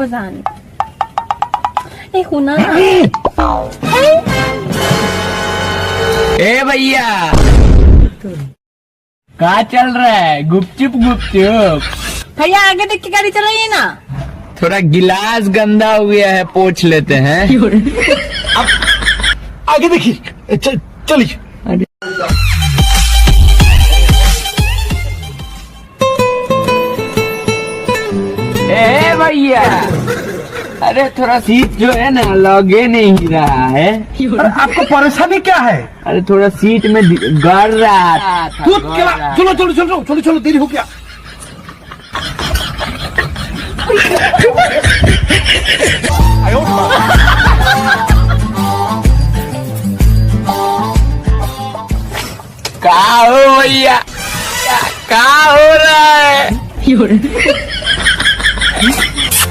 नको जाने. ए सुना ना. ए भैया, कहाँ चल रहा है? गुपचुप गुपचुप. भैया आगे देख के गाड़ी चलाइए ना. थोड़ा गिलास गंदा हो गया है, पोंछ लेते हैं. अब आगे देखिए. चलिए. ए भैया, अरे थोड़ा सीट जो है ना लगे नहीं रहा है. अरे आपको परेशानी क्या है? अरे थोड़ा सीट में गड़ रहा था. चलो चलो चलो चलो चलो, देरी हो गया. क्या हो भैया, क्या हो रहा है?